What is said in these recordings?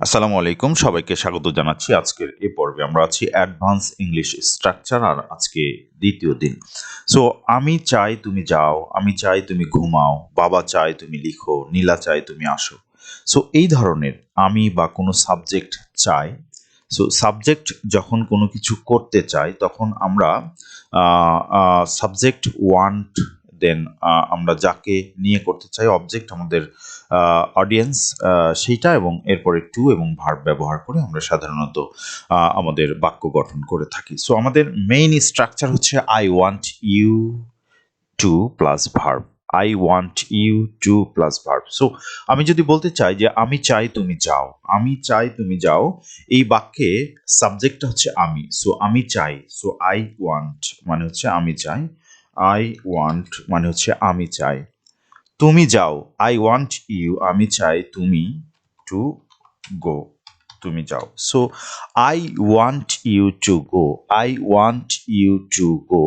আসসালামু আলাইকুম, সবাইকে স্বাগত জানাচ্ছি। আজকের এই পর্বে আমরা আছি অ্যাডভান্স ইংলিশ স্ট্রাকচার, আর আজকে দ্বিতীয় দিন। সো আমি চাই তুমি যাও, আমি চাই তুমি ঘুমাও, বাবা চাই তুমি লিখো, নীলা চাই তুমি আসো। সো এই ধরনের আমি বা কোনো সাবজেক্ট চাই। সো সাবজেক্ট যখন কোনো কিছু করতে চাই তখন আমরা সাবজেক্ট ওয়ান্ট, দেন আমরা যাকে নিয়ে করতে চাই অবজেক্ট আমাদের অডিয়েন্স, সেইটা, এবং এরপরে টু এবং ভার্ব ব্যবহার করে আমরা সাধারণত আমাদের বাক্য গঠন করে থাকি। সো আমাদের মেইন স্ট্রাকচার হচ্ছে I want you to plus verb. I want you to plus verb. So আমি যদি বলতে চাই যে আমি চাই তুমি যাও, আমি চাই তুমি যাও, এই বাক্যে সাবজেক্টটা হচ্ছে আমি। সো আমি চাই, সো আই ওয়ান্ট মানে হচ্ছে আমি চাই, আই ওয়ান্ট মানে হচ্ছে আমি চাই। তুমি যাও, আই ওয়ান্ট ইউ, আমি চাই তুমি টু গো, তুমি যাও। So I want you to go, I want you to go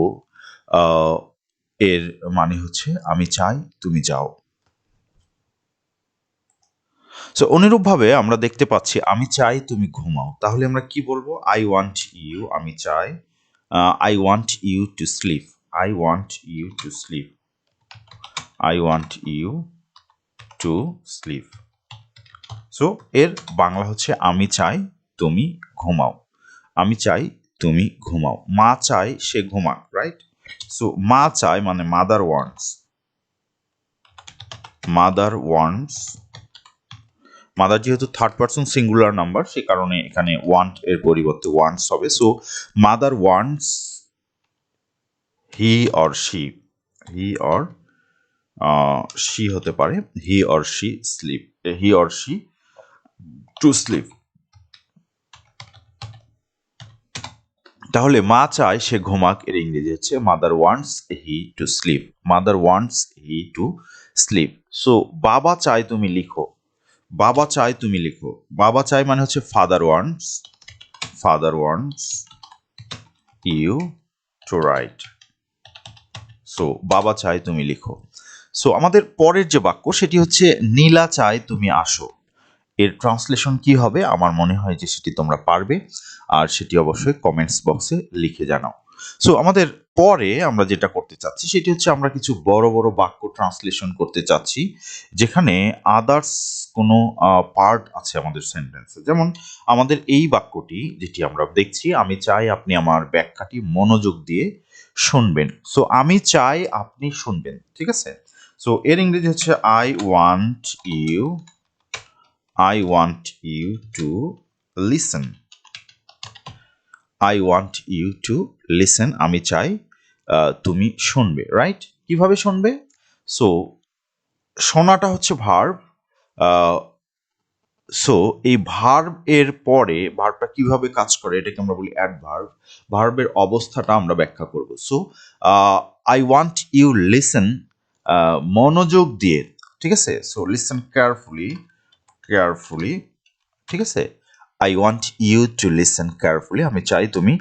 এর মানে হচ্ছে আমি চাই তুমি যাও। সো অনুরূপভাবে আমরা দেখতে পাচ্ছি আমি চাই তুমি ঘুমাও, তাহলে আমরা কি বলবো? আই ওয়ান্ট ইউ, আমি চাই, I want you to sleep, I want you to sleep, I want you to sleep. So এর বাংলা হচ্ছে আমি চাই তুমি ঘুমাও, আমি চাই তুমি ঘুমাও। মা চায় সে ঘুমাক, রাইট? সো মা চায় মানে mother wants, mother wants. Mother যেহেতু থার্ড পারসন সিঙ্গুলার নাম্বার, সে কারণে এখানে ওয়ান্ট এর পরিবর্তে ওয়ান্টস হবে। So mother wants he or she, he or she হতে পারে, he or she sleep, he or she to sleep. তাহলে মা চায় সে ঘুমাক এর ইংরেজি হচ্ছে mother wants he to sleep, mother wants he to sleep. So বাবা চায় তুমি লিখো, বাবা চায় তুমি লিখো, বাবা চায় মানে হচ্ছে father wants, father wants you to right. So বাবা চায় তুমি লিখো। সো আমাদের পরের যে বাক্য সেটি হচ্ছে নীলা চায় তুমি আসো। এর ট্রান্সলেশন কি হবে? আমার মনে হয় যে সেটি তোমরা পারবে, আর সেটি অবশ্যই কমেন্টস বক্সে লিখে জানাও। সো আমাদের পরে আমরা যেটা করতে চাচ্ছি সেটি হচ্ছে আমরা কিছু বড় বড় বাক্য ট্রান্সলেশন করতে চাচ্ছি, যেখানে আদার্স কোনো পার্ট আছে আমাদের সেন্টেন্সে। যেমন আমাদের এই বাক্যটি যেটি আমরা দেখছি, আমি চাই আপনি আমার ব্যাখ্যাটি মনোযোগ দিয়ে শুনবেন। সো আমি চাই আপনি শুনবেন, ঠিক আছে? সো এর ইংরেজি হচ্ছে I want you, I want you to listen. I want you to listen. আমি চাই তুমি শুনবে, রাইট? কিভাবে শুনবে? সো শোনাটা হচ্ছে ভার্ব। সো এই ভার্ব এর পরে ভার্বটা কিভাবে কাজ করে এটাকে আমরা বলি অ্যাডভার্ব। ভার্বের অবস্থাটা আমরা ব্যাখ্যা করব। So I want you listen, মনোযোগ দিয়ে, ঠিক আছে? সো লিসেন কেয়ারফুলি, কেয়ারফুলি, ঠিক আছে? I want you to listen carefully, আমি চাই তুমি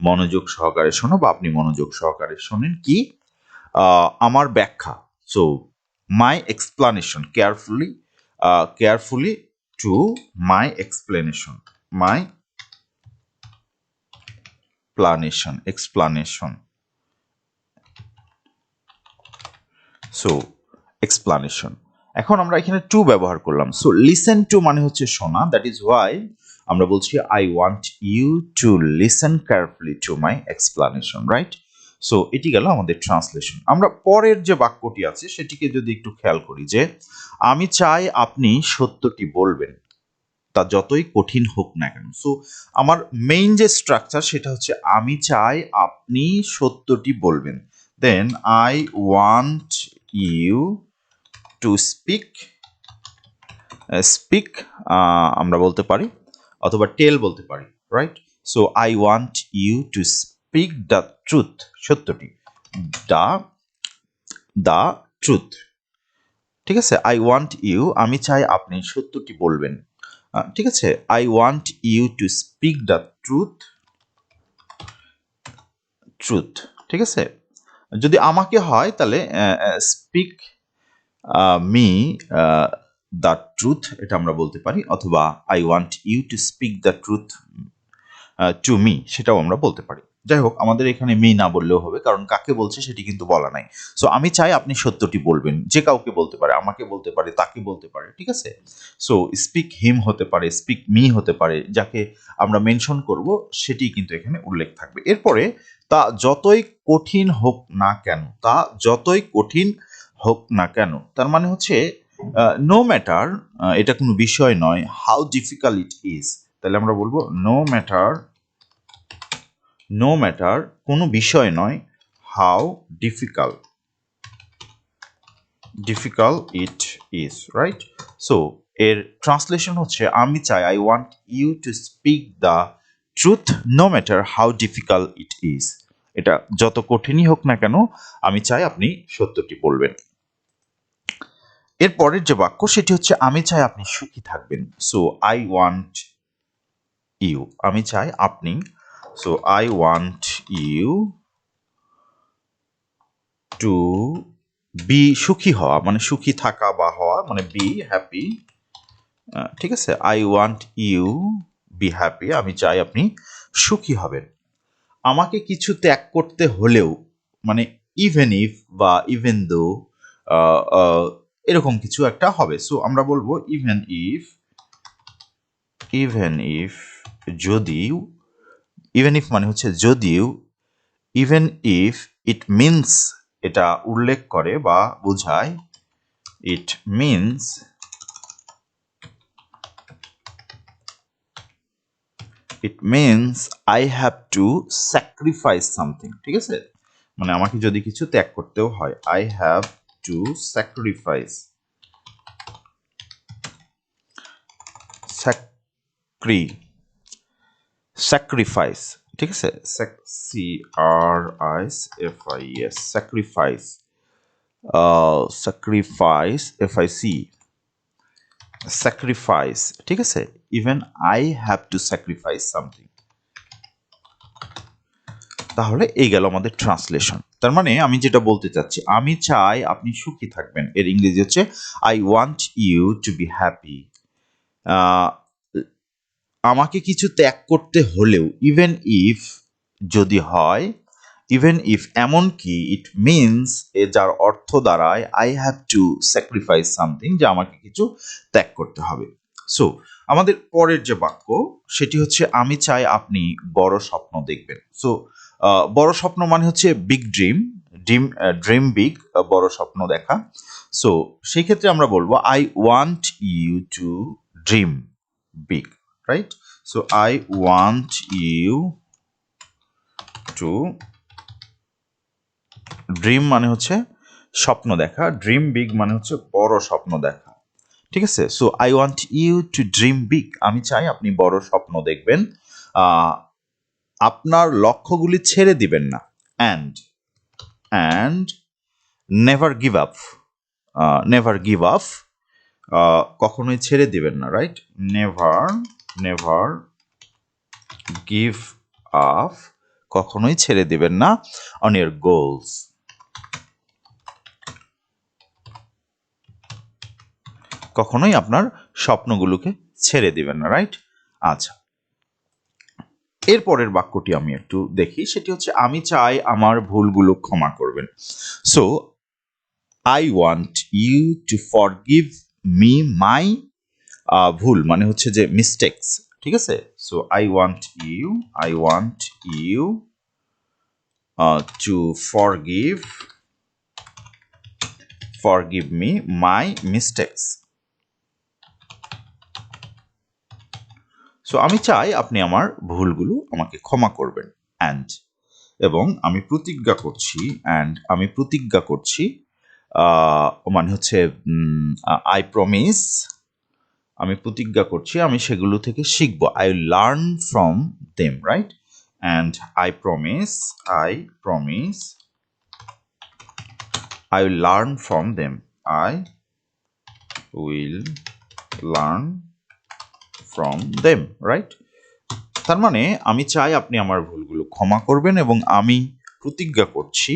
মনোযোগ সহকারে শোনো বা আপনি মনোযোগ সহকারে শোনেন কি? আমার ব্যাখ্যা। So my explanation, carefully, carefully to my explanation, my planation, explanation. So explanation. এখন আমরা এখানে টু ব্যবহার করলাম। সো লিসেন টু মানে হচ্ছে শোনা, দ্যাট ইজ ওয়াই আমরা বলছি I want you to listen carefully to my explanation, right? So এটি গেল আমাদের ট্রান্সলেশন। আমরা পরের যে বাক্যটি আছে সেটিকে যদি একটু খেয়াল করি, যে আমি চাই আপনি সত্যটি বলবেন, তা যতই কঠিন হোক না কেন। সো আমার মেইন যে স্ট্রাকচার সেটা হচ্ছে আমি চাই আপনি সত্যটি বলবেন, then I want you to speak, speak আমরা বলতে পারি, অথবা টেল বলতে পারি, right? So I want you to speak the truth, সত্যটি, দ্য দ্য ট্রুথ, ঠিক আছে? আই ওয়ান্ট ইউ, আমি চাই আপনি সত্যটি বলবেন, ঠিক আছে? I want you to speak the truth, truth, ঠিক আছে? যদি আমাকে হয় তাহলে স্পিক মি দ্য ট্রুথ, এটা আমরা বলতে পারি, অথবা I want you to speak the truth to me, সেটাও আমরা বলতে পারি। যাই হোক, আমাদের এখানে মি না বললেও হবে, কারণ কাকে বলছে সেটি কিন্তু বলা নাই। সো আমি চাই আপনি সত্যটি বলবেন, যে কাউকে বলতে পারে, আমাকে বলতে পারে, তাকে বলতে পারে, ঠিক আছে। সো স্পিক হিম হতে পারে, স্পিক মি হতে পারে, যাকে আমরা মেনশন করব সেটি কিন্তু এখানে উল্লেখ থাকবে। এরপরে তা যতই কঠিন হোক না কেন, তা যতই কঠিন হোক না কেন, তার মানে হচ্ছে নো ম্যাটার, এটা কোনো বিষয় নয়, হাউ ডিফিকাল্ট ইট ইজ, তাহলে আমরা বলবো নো ম্যাটার, নো ম্যাটার কোনো বিষয় নয়, how difficult, difficult it is, right. So এর ট্রান্সলেশন হচ্ছে আমি চাই, I want you to speak the truth no matter how difficult it is, এটা যত কঠিনই হোক না কেন আমি চাই আপনি সত্যটি বলবেন। এর পরের যে বাক্য সেটি হচ্ছে আমি চাই আপনি সুখী থাকবেন। সো আই ওয়ান্ট ইউ, আমি চাই আপনি, so I want you to be, সুখী হওয়া মানে সুখী থাকা বা হওয়া মানে বি হ্যাপি, ঠিক আছে। I want you be happy, আমি চাই আপনি সুখী হবেন। আমাকে কিছু ত্যাগ করতে হলেও, মানে ইভেন ইফ বা ইভেন দো, এরকম কিছু একটা হবে। সো আমরা বলবো ইভেন ইফ, ইভেন ইফ যদিও, ইভেন ইফ মানে হচ্ছে যদিও, ইভেন ইফ ইট মিনস, এটা উল্লেখ করে বা বোঝায়, it means, it means I have to sacrifice something, ঠিক আছে। মানে আমাকে যদি কিছু ত্যাগ করতেও হয়, I have to sacrifice, sacri, sacrifice, ঠিক আছে, C R I F I S, sacrifice, sacrifice F I C, sacrifice, ঠিক আছে। Even I have to sacrifice something. তাহলে এই গেল আমাদের ট্রান্সলেশন। তার মানে আমি যেটা বলতে চাচ্ছি, আমি চাই আপনি সুখী থাকবেন, এর ইংরেজি হচ্ছে I want you to be happy. আমাকে কিছু ত্যাগ করতে হলেও, ইভেন ইফ যদি হয়, ইভেন ইফ এমনকি, ইট মিনস যার অর্থ দাঁড়ায় I have to sacrifice something, যে আমাকে কিছু ত্যাগ করতে হবে। সো আমাদের পরের যে বাক্য সেটি হচ্ছে আমি চাই আপনি বড় স্বপ্ন দেখবেন। সো বড় স্বপ্ন মানে হচ্ছে big dream, dream, dream big, বড় স্বপ্ন দেখা। সো সেই ক্ষেত্রে আমরা বলবো I want you to dream big, right. So I want you to dream মানে হচ্ছে স্বপ্ন দেখা, ড্রিম বিগ মানে হচ্ছে বড় স্বপ্ন দেখা, ঠিক আছে। So I want you to dream big, আমি চাই আপনি বড় স্বপ্ন দেখবেন, আপনার লক্ষ্যগুলি ছেড়ে দিবেন না, and never give up, never give up, কখনোই ছেড়ে দিবেন না, right. Never, never give up, কখনোই ছেড়ে দিবেন না অন ইয়ার গোলস, কখনোই আপনার স্বপ্নগুলোকে ছেড়ে দিবেন না, রাইট। আচ্ছা, এরপরের বাক্যটি আমি একটু দেখি, সেটি হচ্ছে আমি চাই আমার ভুলগুলো ক্ষমা করবেন। So I want you to forgive me my, ভুল মানে হচ্ছে যে মিস্টেক্স, ঠিক আছে। So I want you, I want you to forgive, forgive me my mistakes. So আমি চাই আপনি আমার ভুলগুলো আমাকে ক্ষমা করবেন, অ্যান্ড, এবং আমি প্রতিজ্ঞা করছি, অ্যান্ড আমি প্রতিজ্ঞা করছি, মানে হচ্ছে আই প্রমিস, আমি প্রতিজ্ঞা করছি আমি সেগুলো থেকে শিখব, I learn from them, right. And I promise, I promise, I will learn from them, I will learn from them, right. তার মানে আমি চাই আপনি আমার ভুলগুলো ক্ষমা করবেন এবং আমি প্রতিজ্ঞা করছি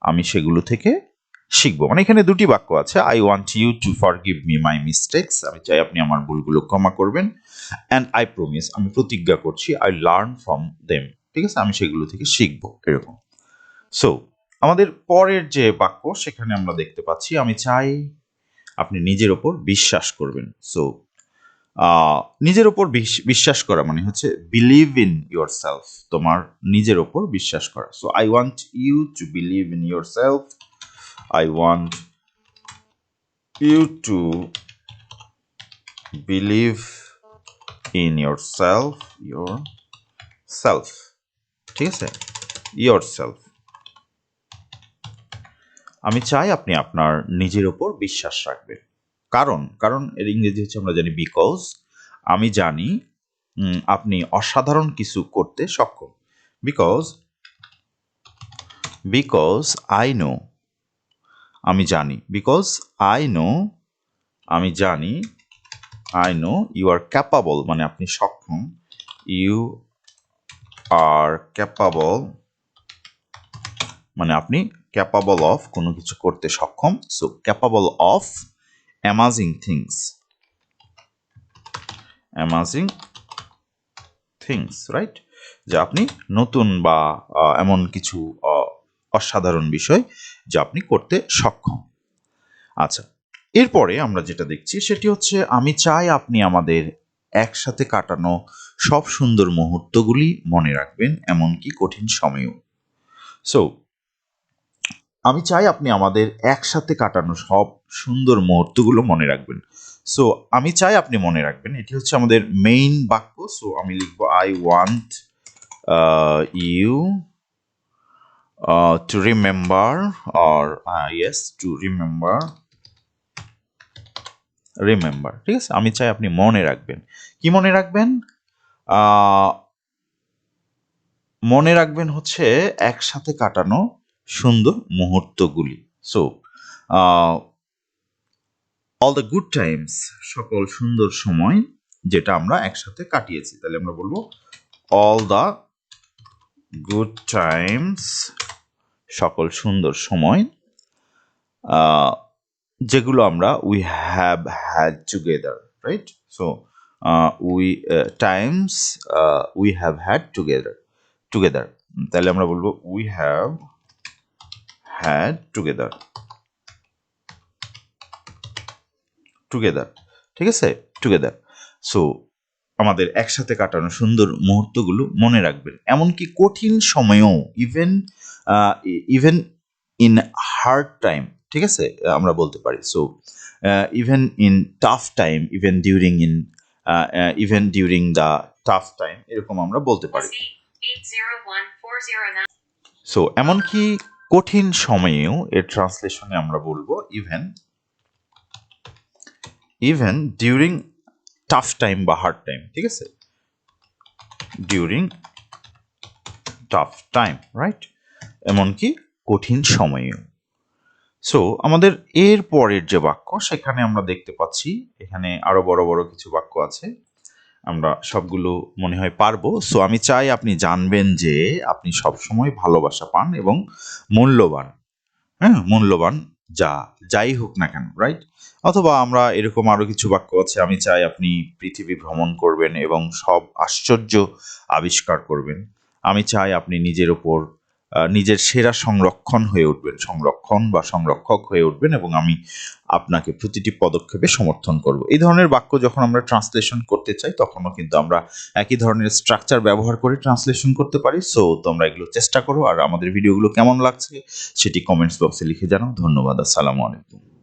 আমি সেগুলো থেকে শিখবো। মানে এখানে দুটি বাক্য আছে, I want you to forgive me my mistakes, আমি চাই আপনি আমার ভুলগুলো ক্ষমা করবেন, অ্যান্ড আই প্রমিস, আমি প্রতিজ্ঞা করছি, আই লার্ন ফ্রম দেম, ঠিক আছে, আমি সেগুলো থেকে শিখবো, এরকম। সো আমাদের পরের যে বাক্য সেখানে আমরা দেখতে পাচ্ছি, আমি চাই আপনি নিজের ওপর বিশ্বাস করবেন। সো নিজের ওপর বিশ্বাস করা মানে হচ্ছে বিলিভ ইন ইয়োর সেলফ, তোমার নিজের ওপর বিশ্বাস করা। So I want you to believe in yourself, I want you to believe in yourself, ঠিক আছে, yourself। আমি চাই আপনি আপনার নিজের ওপর বিশ্বাস রাখবেন। কারণ এর ইংরেজি হচ্ছে আমরা জানি বিকজ, আমি জানি আপনি অসাধারণ কিছু করতে সক্ষম। বিকজ আই নো, আমি জানি, বিকজ আমি জানি, I know you are capable মানে আপনি সক্ষম, you are capable মানে আপনি capable of কোনো কিছু করতে সক্ষম। So capable of amazing things, right? যে আপনি নতুন বা এমন কিছু অসাধারণ বিষয় যা আপনি করতে সক্ষম। আচ্ছা, এরপরে আমরা যেটা দেখছি সেটি হচ্ছে, আমি চাই আপনি আমাদের একসাথে কাটানো সব সুন্দর মুহূর্তগুলি মনে রাখবেন, এমনকি কঠিন সময়েও। সো আমি চাই আপনি আমাদের একসাথে কাটানো সব সুন্দর মুহূর্তগুলো মনে রাখবেন। সো আমি চাই আপনি মনে রাখবেন, এটি হচ্ছে আমাদের মেইন বাক্য। সো আমি লিখবো, I want you to remember, or yes, to remember, ঠিক আছে, আমি চাই আপনি মনে রাখবেন। কি মনে রাখবেন? মনে রাখবেন হচ্ছে একসাথে কাটানো সুন্দর মুহূর্তগুলি। So all the good times, সকল সুন্দর সময় যেটা আমরা একসাথে কাটিয়েছি। তাহলে আমরা বলবো অল দ্য গুড টাইমস, সকল সুন্দর সময় যেগুলো আমরা we have had together, right? So we have had together, তাহলে আমরা বলবো উই হ্যাভ হ্যাড টুগেদার, ঠিক আছে, টুগেদার। সো আমাদের একসাথে কাটানো সুন্দর মুহূর্তগুলো মনে রাখবেন, এমনকি কঠিন সময়েও, ইভেন ইন হার্ড টাইম, ঠিক আছে, আমরা বলতে পারি। So even in tough time, even during the tough time, এরকম আমরা বলতে পারি। সো এমনকি কঠিন সময়েও, এর ট্রান্সলেশনে আমরা বলবো ইভেন ডিউরিং টাফ টাইম বা হার্ড টাইম, ঠিক আছে, ডিউরিং টাফ টাইম, রাইট, এমনকি কঠিন সময়েও। সো আমাদের এর পরের যে বাক্য সেখানে আমরা দেখতে পাচ্ছি, এখানে আরো বড় বড় কিছু বাক্য আছে, আমরা সবগুলো মনে হয় পারবো। সো আমি চাই আপনি জানবেন যে আপনি সবসময় ভালোবাসা পান এবং মূল্যবান, মূল্যবান যাই হোক না কেন, রাইট? অথবা আমরা এরকম আরো কিছু বাক্য আছে, আমি চাই আপনি পৃথিবী ভ্রমণ করবেন এবং সব আশ্চর্য আবিষ্কার করবেন। আমি চাই আপনি নিজের সেরা সংরক্ষণ বা সংরক্ষক হয়ে উঠবেন এবং আমি আপনাকে প্রতিটি পদক্ষেপে সমর্থন করব। এই ধরনের বাক্য যখন আমরা ট্রান্সলেশন করতে চাই তখনও কিন্তু আমরা একই ধরনের স্ট্রাকচার ব্যবহার করে ট্রান্সলেশন করতে পারি। সো তোমরা এগুলো চেষ্টা করো, আর আমাদের ভিডিওগুলো কেমন লাগছে সেটি কমেন্টস বক্সে লিখে জানাও। ধন্যবাদ, আসসালামু আলাইকুম।